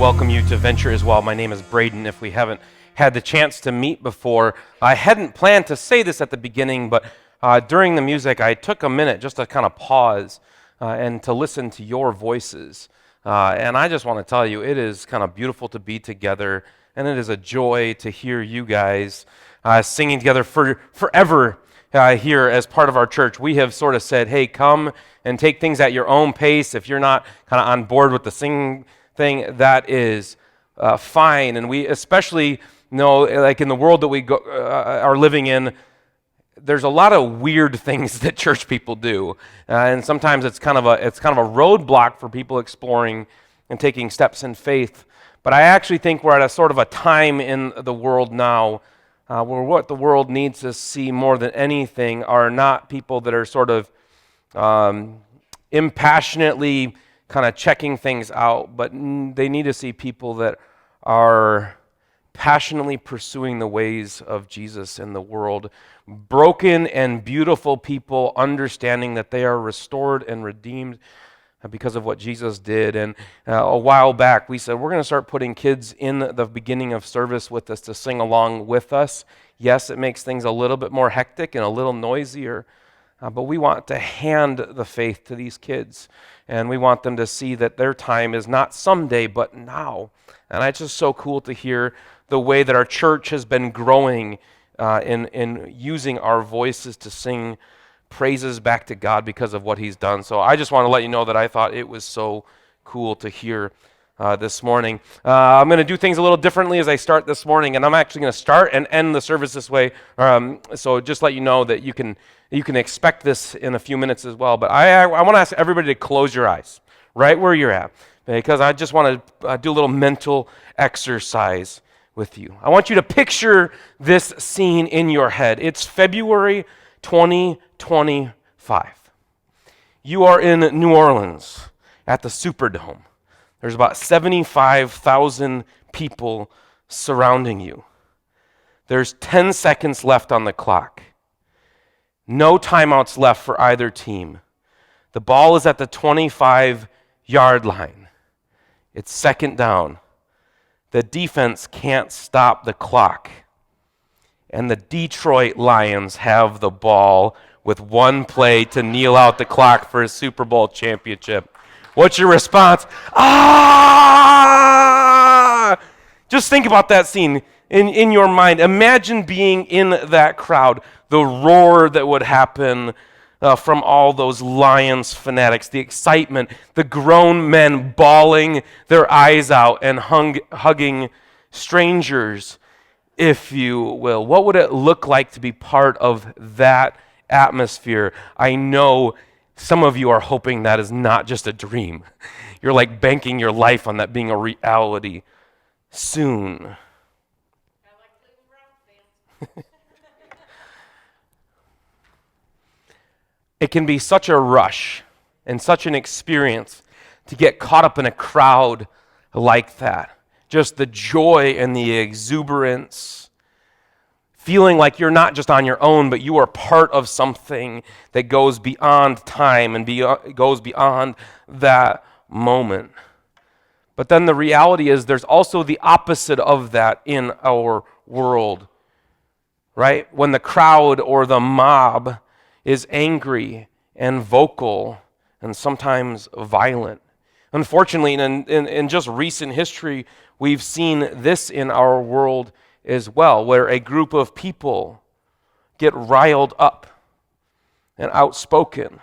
welcome you to Venture as well. My name is Braden. If we haven't had the chance to meet before, I hadn't planned to say this at the beginning, but during the music, I took a minute just to kind of pause and to listen to your voices. And I just want to tell you, it is kind of beautiful to be together, and it is a joy to hear you guys singing together forever here as part of our church. We have sort of said, hey, come and take things at your own pace. If you're not kind of on board with the singing thing, that is fine. And we especially know, like in the world that we are living in, there's a lot of weird things that church people do, and sometimes it's kind of a roadblock for people exploring and taking steps in faith. But I actually think we're at a sort of a time in the world now where what the world needs to see more than anything are not people that are sort of impassionately kind of checking things out, but they need to see people that are passionately pursuing the ways of Jesus in the world. Broken and beautiful people understanding that they are restored and redeemed because of what Jesus did. And a while back we said we're going to start putting kids in the beginning of service with us to sing along with us. Yes, it makes things a little bit more hectic and a little noisier, but we want to hand the faith to these kids, and we want them to see that their time is not someday but now. And it's just so cool to hear the way that our church has been growing in using our voices to sing praises back to God because of what He's done. So I just want to let you know that I thought it was so cool to hear this morning. I'm going to do things a little differently as I start this morning, and I'm actually going to start and end the service this way. So just let you know that you can expect this in a few minutes as well. But I want to ask everybody to close your eyes right where you're at, because I just want to do a little mental exercise with you. I want you to picture this scene in your head. It's February 2025. You are in New Orleans at the Superdome. There's about 75,000 people surrounding you. There's 10 seconds left on the clock. No timeouts left for either team. The ball is at the 25-yard line. It's second down. The defense can't stop the clock. And the Detroit Lions have the ball with one play to kneel out the clock for a Super Bowl championship. What's your response? Ah! Just think about that scene in your mind. Imagine being in that crowd, the roar that would happen from all those Lions fanatics, the excitement, the grown men bawling their eyes out and hugging strangers, if you will. What would it look like to be part of that atmosphere? I know some of you are hoping that is not just a dream. You're like banking your life on that being a reality soon. I like Cleveland Browns fans. It can be such a rush and such an experience to get caught up in a crowd like that. Just the joy and the exuberance, feeling like you're not just on your own, but you are part of something that goes beyond time and goes beyond that moment. But then the reality is there's also the opposite of that in our world, right? When the crowd or the mob is angry and vocal and sometimes violent. Unfortunately, in just recent history, we've seen this in our world as well, where a group of people get riled up and outspoken,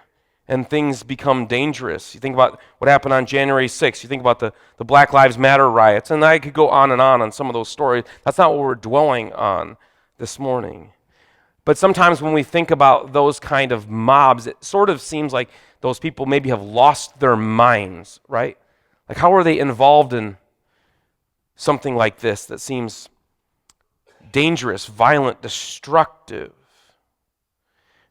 and things become dangerous. You think about what happened on January 6th. You think about the Black Lives Matter riots, and I could go on some of those stories. That's not what we're dwelling on this morning. But sometimes when we think about those kind of mobs, it sort of seems like those people maybe have lost their minds, right? Like, how are they involved in something like this that seems dangerous, violent, destructive?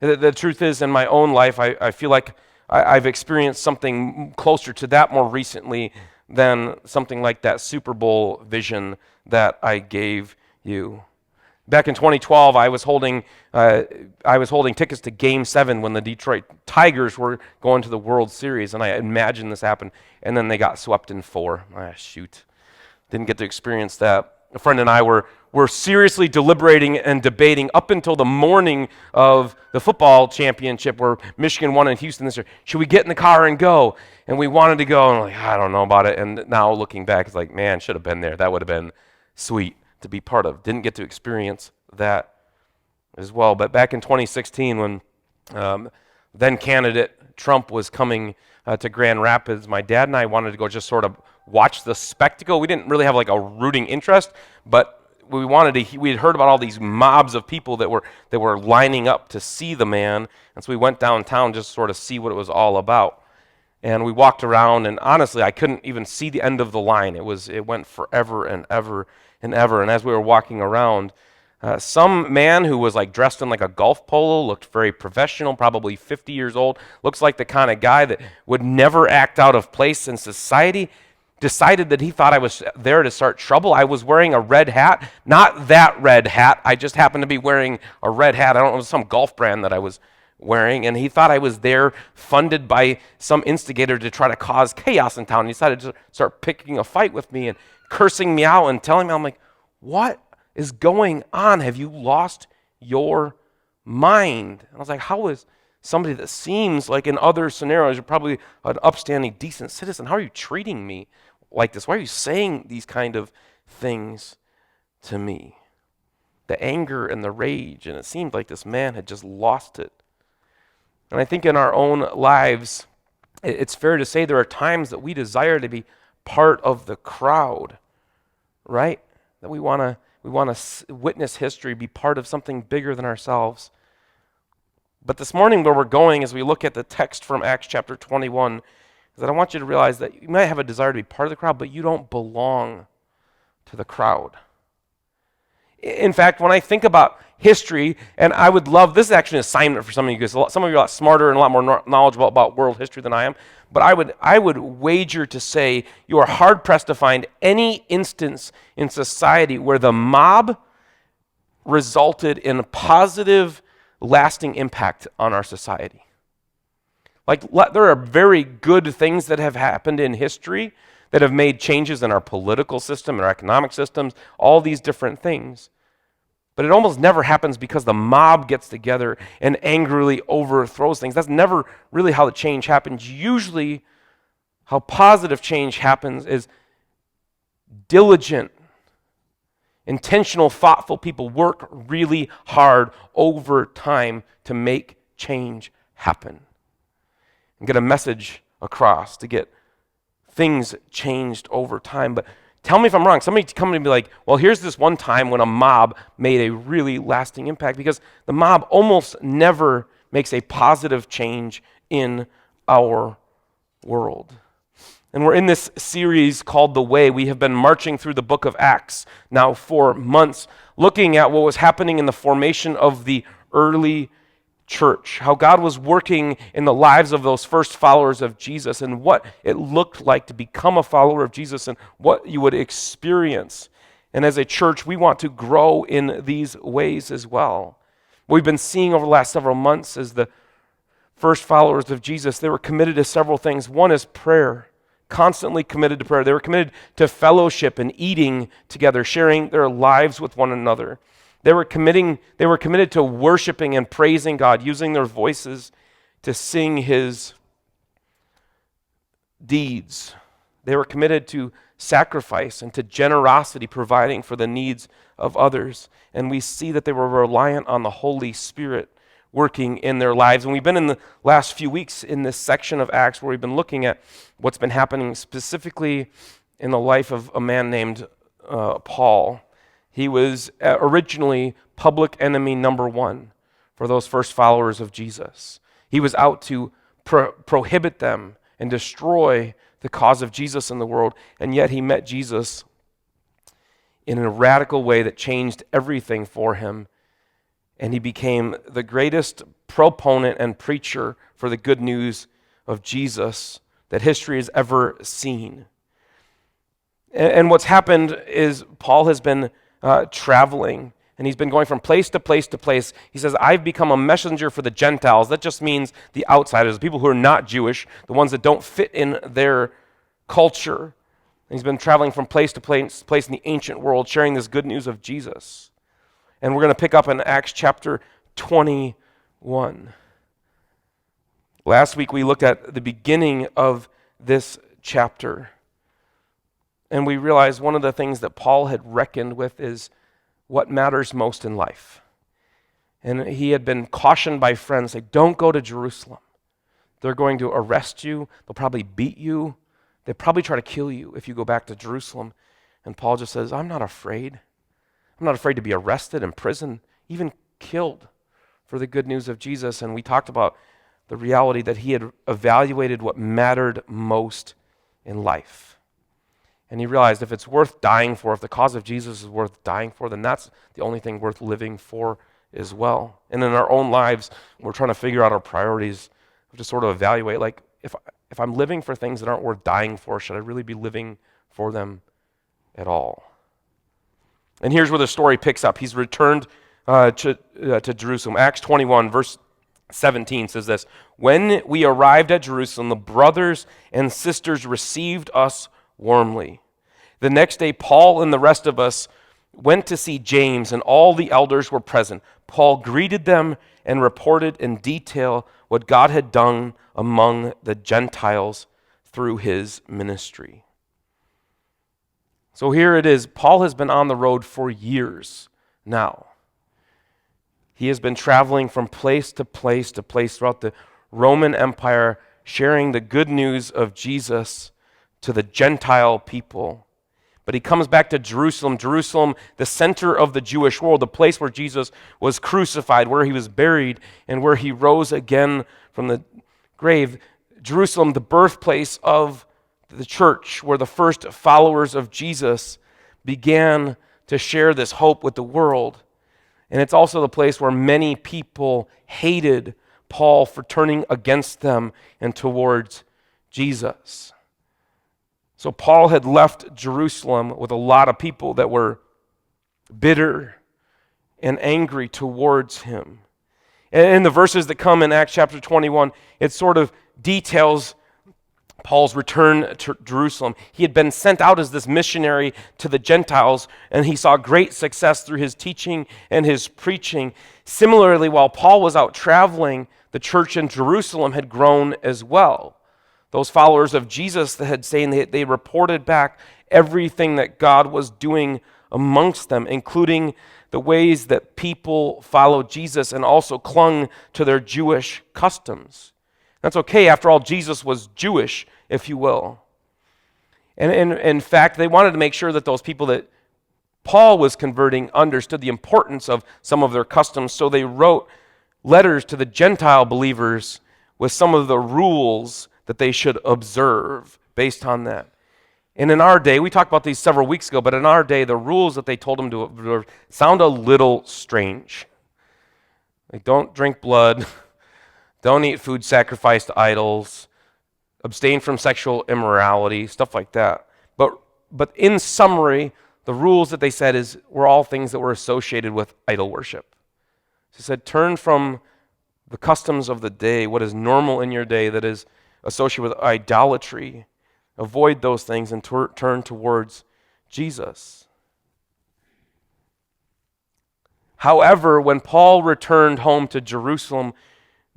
The truth is, in my own life, I feel like I've experienced something closer to that more recently than something like that Super Bowl vision that I gave you. Back in 2012, I was holding tickets to Game 7 when the Detroit Tigers were going to the World Series, and I imagined this happen, and then they got swept in 4. Shoot. Didn't get to experience that. A friend and I were seriously deliberating and debating up until the morning of the football championship where Michigan won in Houston this year. Should we get in the car and go? And we wanted to go, and we're like, I don't know about it. And now looking back, it's like, man, should have been there. That would have been sweet to be part of. Didn't get to experience that as well. But back in 2016, when then candidate Trump was coming to Grand Rapids, my dad and I wanted to go just sort of watch the spectacle. We didn't really have like a rooting interest, but we had heard about all these mobs of people that were lining up to see the man, and so we went downtown just to sort of see what it was all about. And we walked around, and honestly, I couldn't even see the end of the line. It went forever and ever and ever. And as we were walking around, some man who was like dressed in like a golf polo, looked very professional, probably 50 years old, looks like the kind of guy that would never act out of place in society, decided that he thought I was there to start trouble. I was wearing a red hat, not that red hat. I just happened to be wearing a red hat. I don't know, it was some golf brand that I was wearing, and he thought I was there funded by some instigator to try to cause chaos in town. He decided to start picking a fight with me and cursing me out and telling me, I'm like, what is going on? Have you lost your mind? And I was like, how is somebody that seems like in other scenarios, you're probably an upstanding, decent citizen, how are you treating me like this? Why are you saying these kind of things to me? The anger and the rage, and it seemed like this man had just lost it. And I think in our own lives, it's fair to say there are times that we desire to be part of the crowd, right? That we want to witness history, be part of something bigger than ourselves. But this morning where we're going as we look at the text from Acts chapter 21, is that I want you to realize that you might have a desire to be part of the crowd, but you don't belong to the crowd. In fact, when I think about history, and I would love, this is actually an assignment for some of you guys. Some of you are a lot smarter and a lot more knowledgeable about world history than I am, but I would wager to say you are hard-pressed to find any instance in society where the mob resulted in a positive, lasting impact on our society. Like, there are very good things that have happened in history that have made changes in our political system, and our economic systems, all these different things. But it almost never happens because the mob gets together and angrily overthrows things. That's never really how the change happens. Usually, how positive change happens is diligent, intentional, thoughtful people work really hard over time to make change happen and get a message across, to get things changed over time. But tell me if I'm wrong. Somebody come and be like, well, here's this one time when a mob made a really lasting impact, because the mob almost never makes a positive change in our world. And we're in this series called The Way. We have been marching through the book of Acts now for months, looking at what was happening in the formation of the early church, how God was working in the lives of those first followers of Jesus, and what it looked like to become a follower of Jesus, and what you would experience. And as a church, we want to grow in these ways as well. What we've been seeing over the last several months is the first followers of Jesus, they were committed to several things. One is prayer, constantly committed to prayer. They were committed to fellowship and eating together, sharing their lives with one another. They were committed to worshiping and praising God, using their voices to sing His deeds. They were committed to sacrifice and to generosity, providing for the needs of others. And we see that they were reliant on the Holy Spirit working in their lives. And we've been in the last few weeks in this section of Acts where we've been looking at what's been happening specifically in the life of a man named Paul. He was originally public enemy number one for those first followers of Jesus. He was out to prohibit them and destroy the cause of Jesus in the world, and yet he met Jesus in a radical way that changed everything for him, and he became the greatest proponent and preacher for the good news of Jesus that history has ever seen. And what's happened is Paul has been traveling, and he's been going from place to place to place. He says, I've become a messenger for the Gentiles. That just means the outsiders, the people who are not Jewish, the ones that don't fit in their culture. He's been traveling from place to place in the ancient world, sharing this good news of Jesus. And we're going to pick up in Acts chapter 21. Last week we looked at the beginning of this chapter. And we realized one of the things that Paul had reckoned with is what matters most in life. And he had been cautioned by friends, say, don't go to Jerusalem. They're going to arrest you. They'll probably beat you. They'll probably try to kill you if you go back to Jerusalem. And Paul just says, I'm not afraid. I'm not afraid to be arrested, imprisoned, even killed for the good news of Jesus. And we talked about the reality that he had evaluated what mattered most in life. And he realized if it's worth dying for, if the cause of Jesus is worth dying for, then that's the only thing worth living for as well. And in our own lives, we're trying to figure out our priorities. We have to sort of evaluate, like, if I'm living for things that aren't worth dying for, should I really be living for them at all? And here's where the story picks up. He's returned to Jerusalem. Acts 21, verse 17 says this, when we arrived at Jerusalem, the brothers and sisters received us warmly. The next day, Paul and the rest of us went to see James, and all the elders were present. Paul greeted them and reported in detail what God had done among the Gentiles through his ministry. So here it is. Paul has been on the road for years now. He has been traveling from place to place to place throughout the Roman Empire, sharing the good news of Jesus to the Gentile people. But he comes back to Jerusalem, the center of the Jewish world, the place where Jesus was crucified, where he was buried, and where he rose again from the grave. Jerusalem, the birthplace of the church, where the first followers of Jesus began to share this hope with the world. And it's also the place where many people hated Paul for turning against them and towards Jesus. So Paul had left Jerusalem with a lot of people that were bitter and angry towards him. And in the verses that come in Acts chapter 21, it sort of details Paul's return to Jerusalem. He had been sent out as this missionary to the Gentiles, and he saw great success through his teaching and his preaching. Similarly, while Paul was out traveling, the church in Jerusalem had grown as well. Those followers of Jesus that had saying they reported back everything that God was doing amongst them, including the ways that people followed Jesus and also clung to their Jewish customs. That's okay. After all, Jesus was Jewish, if you will. And in fact, they wanted to make sure that those people that Paul was converting understood the importance of some of their customs, so they wrote letters to the Gentile believers with some of the rules that they should observe based on that. And in our day, we talked about these several weeks ago, but in our day, the rules that they told them to observe sound a little strange. Like, don't drink blood, don't eat food sacrificed to idols, abstain from sexual immorality, stuff like that. But in summary, the rules that they said were all things that were associated with idol worship. So it said, turn from the customs of the day, what is normal in your day that is associated with idolatry. Avoid those things and turn towards Jesus. However, when Paul returned home to Jerusalem,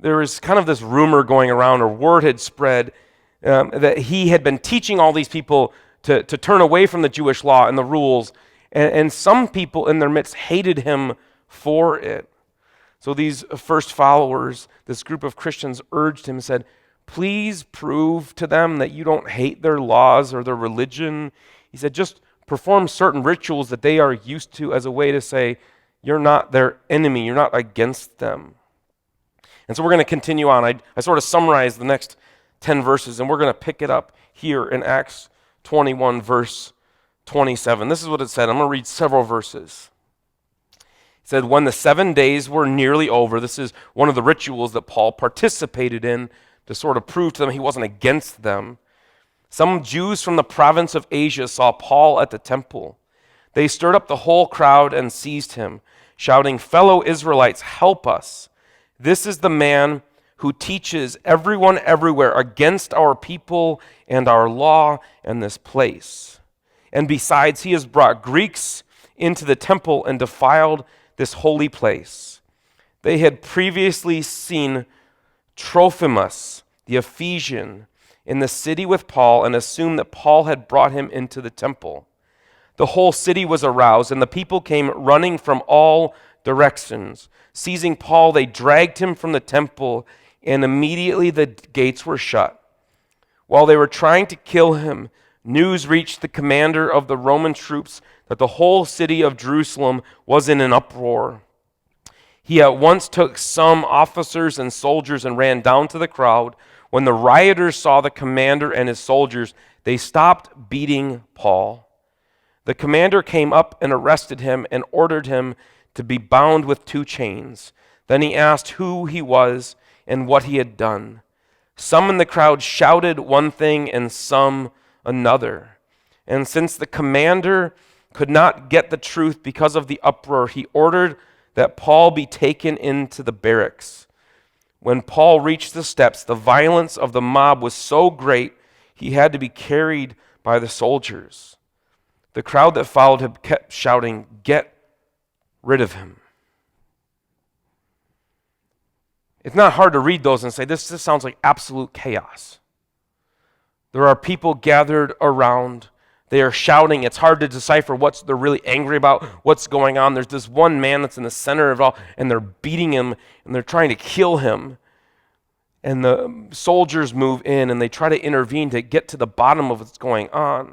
there was kind of this rumor going around, or word had spread, that he had been teaching all these people to turn away from the Jewish law and the rules, and some people in their midst hated him for it. So these first followers, this group of Christians, urged him and said, please prove to them that you don't hate their laws or their religion. He said, just perform certain rituals that they are used to as a way to say, you're not their enemy, you're not against them. And so we're going to continue on. I sort of summarized the next 10 verses, and we're going to pick it up here in Acts 21, verse 27. This is what it said. I'm going to read several verses. It said, when the 7 days were nearly over, this is one of the rituals that Paul participated in to sort of prove to them he wasn't against them. Some Jews from the province of Asia saw Paul at the temple. They stirred up the whole crowd and seized him, shouting, fellow Israelites, help us. This is the man who teaches everyone everywhere against our people and our law and this place. And besides, he has brought Greeks into the temple and defiled this holy place. They had previously seen Trophimus, the Ephesian, in the city with Paul and assumed that Paul had brought him into the temple. The whole city was aroused, and the people came running from all directions. Seizing Paul, they dragged him from the temple, and immediately the gates were shut. While they were trying to kill him, news reached the commander of the Roman troops that the whole city of Jerusalem was in an uproar. He at once took some officers and soldiers and ran down to the crowd. When the rioters saw the commander and his soldiers, they stopped beating Paul. The commander came up and arrested him and ordered him to be bound with 2 chains. Then he asked who he was and what he had done. Some in the crowd shouted one thing and some another. And since the commander could not get the truth because of the uproar, he ordered that Paul be taken into the barracks. When Paul reached the steps, the violence of the mob was so great he had to be carried by the soldiers. The crowd that followed him kept shouting, "Get rid of him." It's not hard to read those and say, this sounds like absolute chaos. There are people gathered around. They are shouting. It's hard to decipher what they're really angry about, what's going on. There's this one man that's in the center of it all, and they're beating him, and they're trying to kill him. And the soldiers move in, and they try to intervene to get to the bottom of what's going on.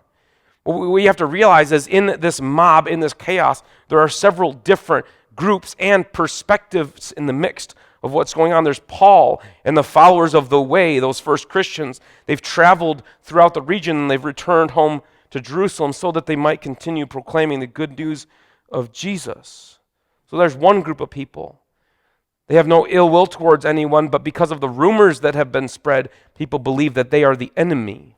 What we have to realize is in this mob, in this chaos, there are several different groups and perspectives in the mix of what's going on. There's Paul and the followers of the way, those first Christians. They've traveled throughout the region and they've returned home to Jerusalem so that they might continue proclaiming the good news of Jesus. So there's one group of people. They have no ill will towards anyone, but because of the rumors that have been spread, people believe that they are the enemy.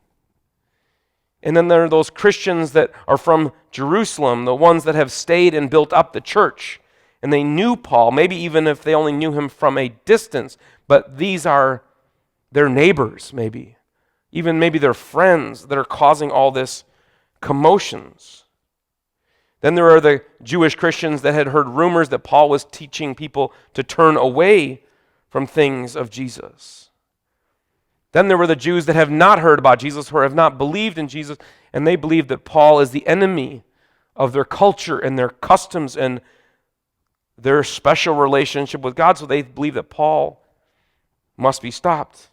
And then there are those Christians that are from Jerusalem, the ones that have stayed and built up the church. And they knew Paul, maybe even if they only knew him from a distance, but these are their neighbors, maybe. Even maybe their friends that are causing all this commotions. Then there are the Jewish Christians that had heard rumors that Paul was teaching people to turn away from things of Jesus. Then there were the Jews that have not heard about Jesus or have not believed in Jesus, and they believe that Paul is the enemy of their culture and their customs and their special relationship with God, so they believe that Paul must be stopped.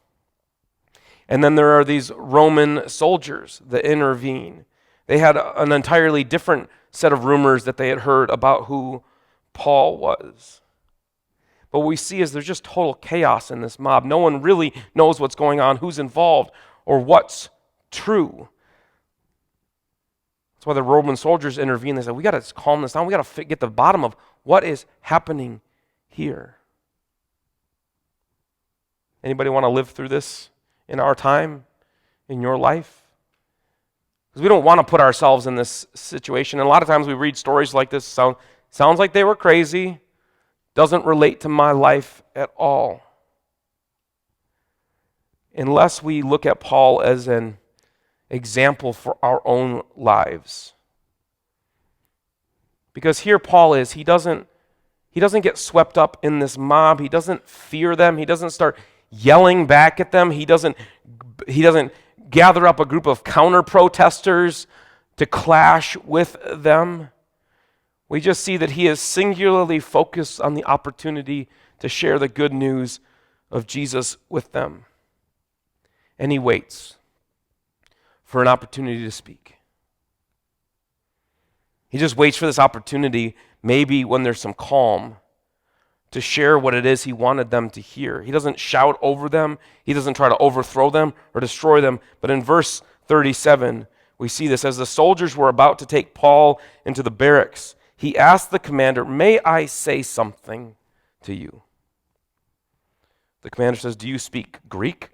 And then there are these Roman soldiers that intervene. They had an entirely different set of rumors that they had heard about who Paul was. But what we see is there's just total chaos in this mob. No one really knows what's going on, who's involved, or what's true. That's why the Roman soldiers intervene. They said, we got to calm this down. We got to get to the bottom of what is happening here. Anybody want to live through this in our time, in your life? Because we don't want to put ourselves in this situation. And a lot of times we read stories like this, sounds like they were crazy, doesn't relate to my life at all. Unless we look at Paul as an example for our own lives. Because here Paul is, he doesn't get swept up in this mob. He doesn't fear them. He doesn't start yelling back at them. He doesn't gather up a group of counter-protesters to clash with them. We just see that he is singularly focused on the opportunity to share the good news of Jesus with them. And he waits for an opportunity to speak. He just waits for this opportunity, maybe when there's some calm, to share what it is he wanted them to hear. He doesn't shout over them. He doesn't try to overthrow them or destroy them. But in verse 37, we see this. As the soldiers were about to take Paul into the barracks, he asked the commander, "May I say something to you?" The commander says, "Do you speak Greek?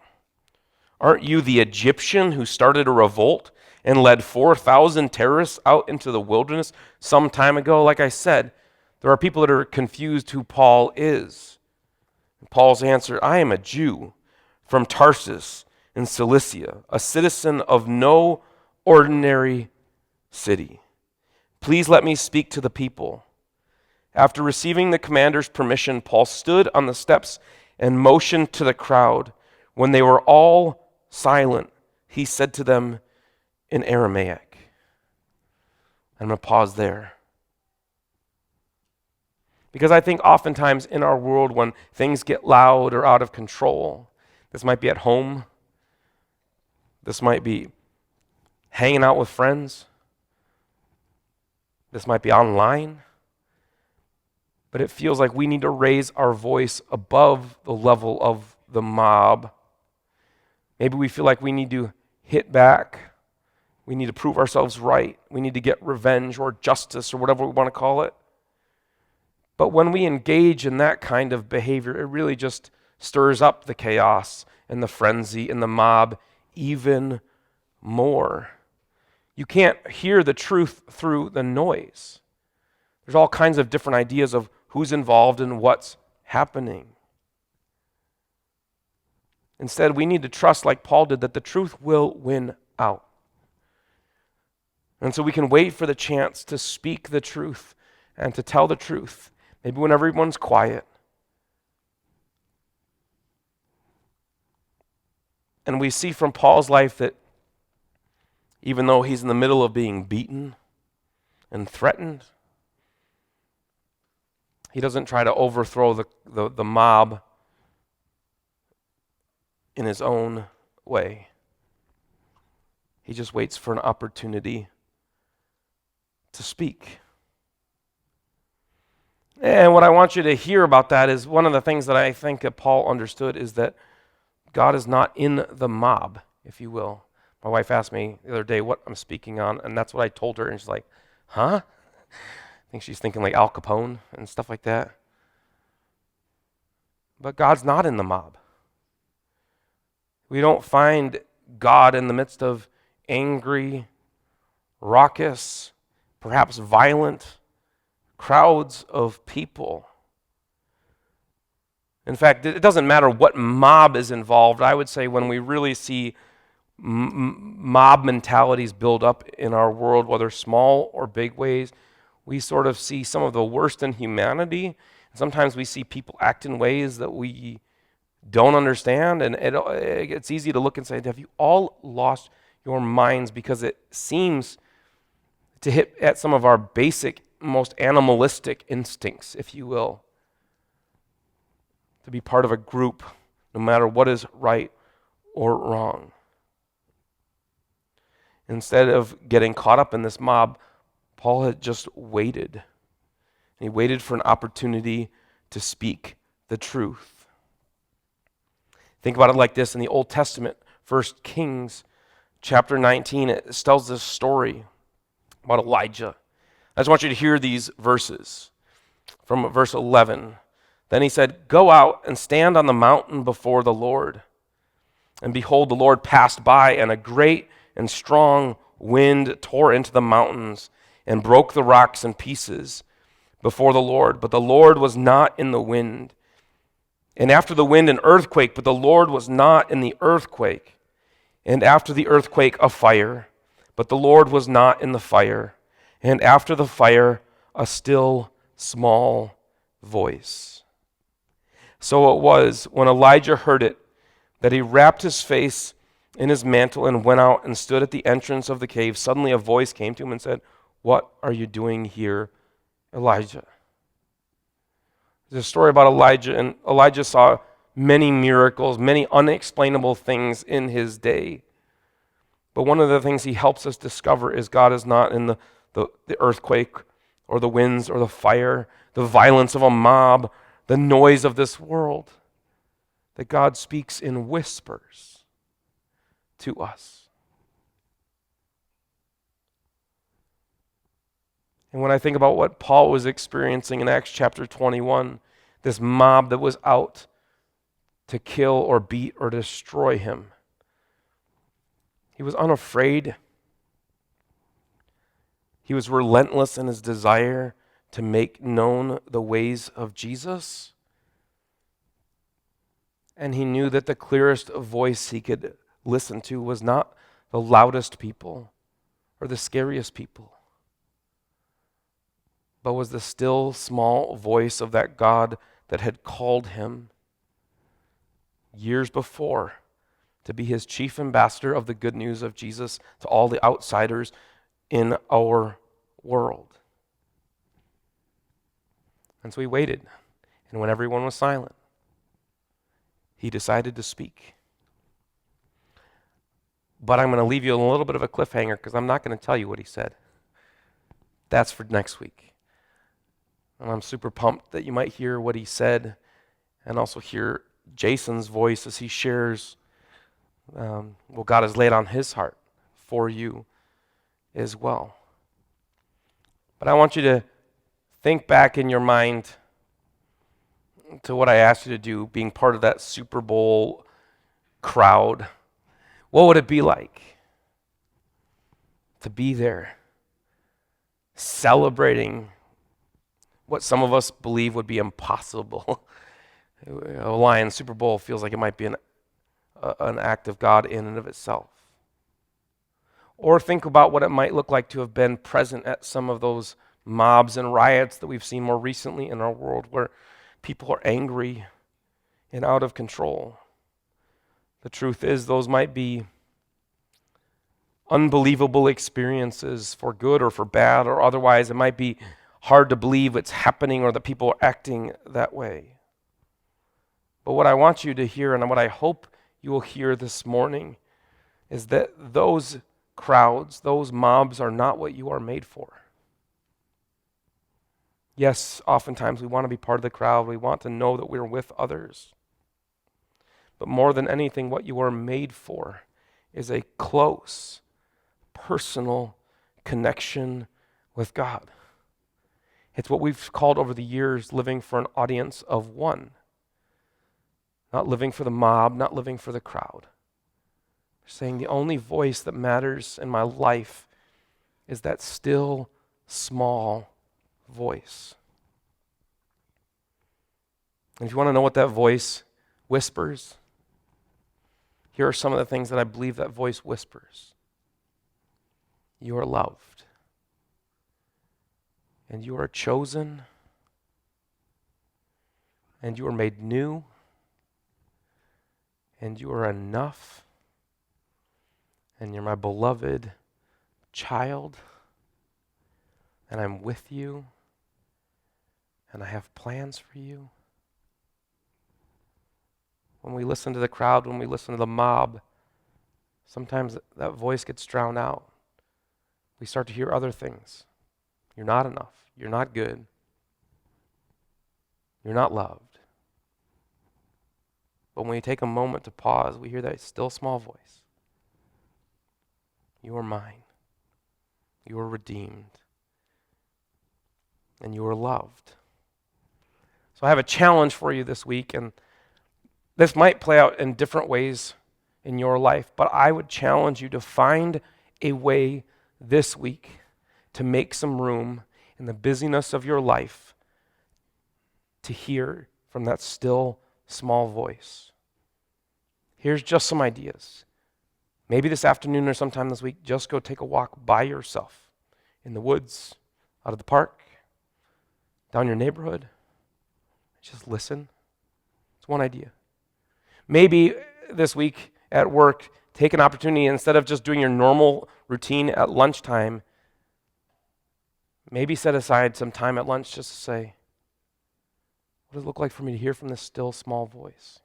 Aren't you the Egyptian who started a revolt and led 4,000 terrorists out into the wilderness some time ago?" Like I said, there are people that are confused who Paul is. Paul's answer, "I am a Jew from Tarsus in Cilicia, a citizen of no ordinary city. Please let me speak to the people." After receiving the commander's permission, Paul stood on the steps and motioned to the crowd. When they were all silent, he said to them in Aramaic. I'm going to pause there. Because I think oftentimes in our world when things get loud or out of control, this might be at home, this might be hanging out with friends, this might be online, but it feels like we need to raise our voice above the level of the mob. Maybe we feel like we need to hit back. We need to prove ourselves right. We need to get revenge or justice or whatever we want to call it. But when we engage in that kind of behavior, it really just stirs up the chaos and the frenzy and the mob even more. You can't hear the truth through the noise. There's all kinds of different ideas of who's involved and what's happening. Instead, we need to trust, like Paul did, that the truth will win out. And so we can wait for the chance to speak the truth and to tell the truth, maybe when everyone's quiet. And we see from Paul's life that even though he's in the middle of being beaten and threatened, he doesn't try to overthrow the mob in his own way. He just waits for an opportunity to speak. And what I want you to hear about that is one of the things that I think that Paul understood is that God is not in the mob, if you will. My wife asked me the other day what I'm speaking on, and that's what I told her, and she's like, huh? I think she's thinking like Al Capone and stuff like that. But God's not in the mob. We don't find God in the midst of angry, raucous, perhaps violent crowds of people. In fact, it doesn't matter what mob is involved. I would say when we really see mob mentalities build up in our world, whether small or big ways, we sort of see some of the worst in humanity. Sometimes we see people act in ways that we don't understand, and it's easy to look and say, have you all lost your minds? Because it seems to hit at some of our basic, most animalistic instincts, if you will, to be part of a group, no matter what is right or wrong. Instead of getting caught up in this mob, Paul had just waited. He waited for an opportunity to speak the truth. Think about it like this in the Old Testament, 1 Kings chapter 19, it tells this story about Elijah. I just want you to hear these verses from verse 11. Then he said, "Go out and stand on the mountain before the Lord." And behold, the Lord passed by, and a great and strong wind tore into the mountains and broke the rocks in pieces before the Lord. But the Lord was not in the wind. And after the wind, an earthquake, but the Lord was not in the earthquake. And after the earthquake, a fire, but the Lord was not in the fire. And after the fire, a still small voice. So it was when Elijah heard it that he wrapped his face in his mantle and went out and stood at the entrance of the cave. Suddenly a voice came to him and said, "What are you doing here, Elijah?" There's a story about Elijah, and Elijah saw many miracles, many unexplainable things in his day. But one of the things he helps us discover is God is not in the earthquake or the winds or the fire, the violence of a mob, the noise of this world. That God speaks in whispers to us. And when I think about what Paul was experiencing in Acts chapter 21, this mob that was out to kill or beat or destroy him, he was unafraid. He was relentless in his desire to make known the ways of Jesus. And he knew that the clearest voice he could listen to was not the loudest people or the scariest people, but was the still small voice of that God that had called him years before to be his chief ambassador of the good news of Jesus to all the outsiders in our world. And so he waited, and when everyone was silent, he decided to speak. But I'm going to leave you a little bit of a cliffhanger because I'm not going to tell you what he said. That's for next week. And I'm super pumped that you might hear what he said and also hear Jason's voice as he shares what God has laid on his heart for you as well. But I want you to think back in your mind to what I asked you to do, being part of that Super Bowl crowd. What would it be like to be there celebrating what some of us believe would be impossible? A Lions Super Bowl feels like it might be an act of God in and of itself. Or think about what it might look like to have been present at some of those mobs and riots that we've seen more recently in our world where people are angry and out of control. The truth is, those might be unbelievable experiences for good or for bad, or otherwise it might be hard to believe it's happening or that people are acting that way. But what I want you to hear, and what I hope you will hear this morning, is that those crowds, those mobs are not what you are made for. Yes, oftentimes we want to be part of the crowd. We want to know that we're with others. But more than anything, what you are made for is a close, personal connection with God. It's what we've called over the years living for an audience of one. Not living for the mob, not living for the crowd. Saying the only voice that matters in my life is that still, small voice. And if you want to know what that voice whispers, here are some of the things that I believe that voice whispers. You are loved. And you are chosen. And you are made new. And you are enough. And you're my beloved child. And I'm with you. And I have plans for you. When we listen to the crowd, when we listen to the mob, sometimes that voice gets drowned out. We start to hear other things. You're not enough. You're not good. You're not loved. But when we take a moment to pause, we hear that still small voice. You are mine. You are redeemed. And you are loved. So I have a challenge for you this week, and this might play out in different ways in your life, but I would challenge you to find a way this week to make some room in the busyness of your life to hear from that still small voice. Here's just some ideas. Maybe this afternoon or sometime this week, just go take a walk by yourself in the woods, out of the park, down your neighborhood. Just listen. It's one idea. Maybe this week at work, take an opportunity, instead of just doing your normal routine at lunchtime, maybe set aside some time at lunch just to say, what does it look like for me to hear from this still small voice?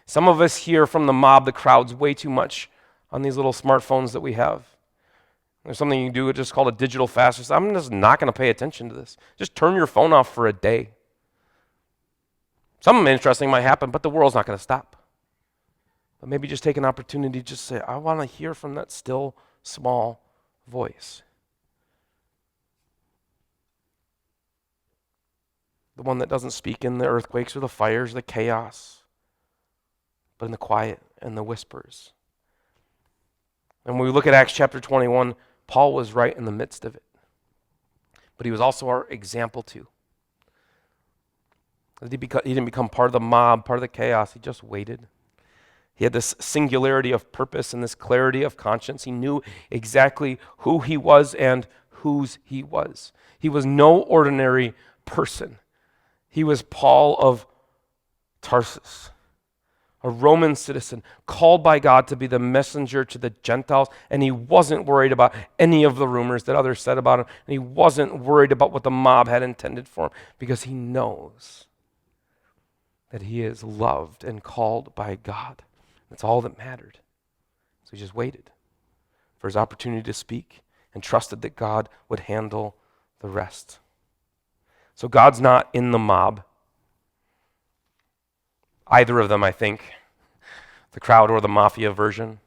Some of us hear from the mob, the crowds, way too much on these little smartphones that we have. There's something you can do just called a digital fast. Just, I'm just not going to pay attention to this. Just turn your phone off for a day. Something interesting might happen, but the world's not going to stop. But maybe just take an opportunity to just say, I want to hear from that still small voice. The one that doesn't speak in the earthquakes or the fires, the chaos, but in the quiet and the whispers. And when we look at Acts chapter 21, Paul was right in the midst of it. But he was also our example too. He didn't become part of the mob, part of the chaos. He just waited. He had this singularity of purpose and this clarity of conscience. He knew exactly who he was and whose he was. He was no ordinary person. He was Paul of Tarsus, a Roman citizen called by God to be the messenger to the Gentiles, and he wasn't worried about any of the rumors that others said about him, and he wasn't worried about what the mob had intended for him, because he knows that he is loved and called by God. That's all that mattered. So he just waited for his opportunity to speak and trusted that God would handle the rest. So God's not in the mob. Either of them, I think, the crowd or the mafia version.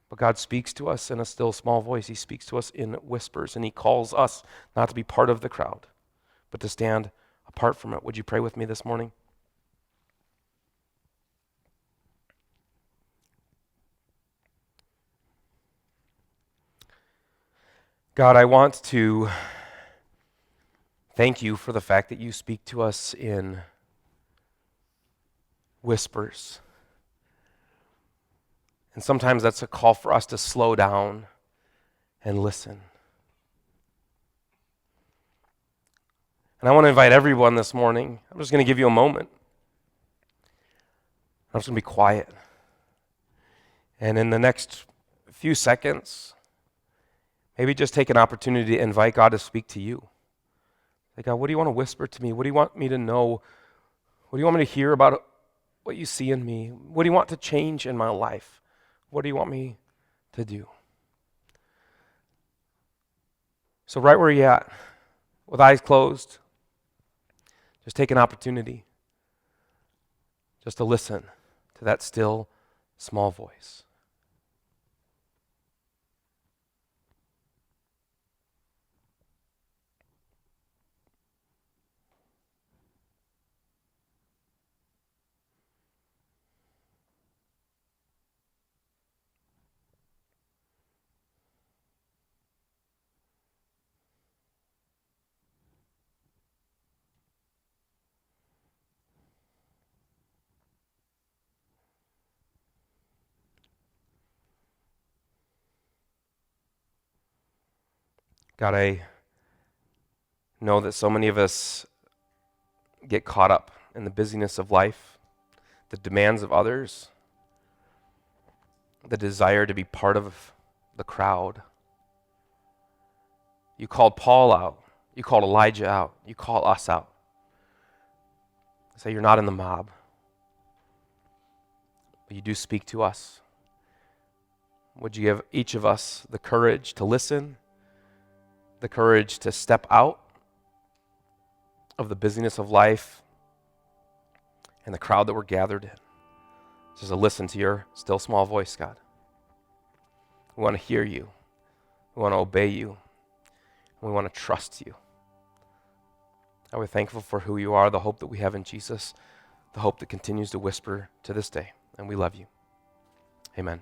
But God speaks to us in a still small voice. He speaks to us in whispers, and he calls us not to be part of the crowd, but to stand apart from it. Would you pray with me this morning? God, I want to thank you for the fact that you speak to us in whispers. And sometimes that's a call for us to slow down and listen. And I want to invite everyone this morning. I'm just going to give you a moment. I'm just going to be quiet. And in the next few seconds, maybe just take an opportunity to invite God to speak to you. Say, God, what do you want to whisper to me? What do you want me to know? What do you want me to hear about what you see in me? What do you want to change in my life? What do you want me to do? So right where you're at, with eyes closed, just take an opportunity just to listen to that still, small voice. God, I know that so many of us get caught up in the busyness of life, the demands of others, the desire to be part of the crowd. You called Paul out. You called Elijah out. You call us out. Say you're not in the mob, but you do speak to us. Would you give each of us the courage to listen, the courage to step out of the busyness of life and the crowd that we're gathered in, just to listen to your still small voice, God. We want to hear you. We want to obey you. We want to trust you. God, we're thankful for who you are, the hope that we have in Jesus, the hope that continues to whisper to this day. And we love you. Amen.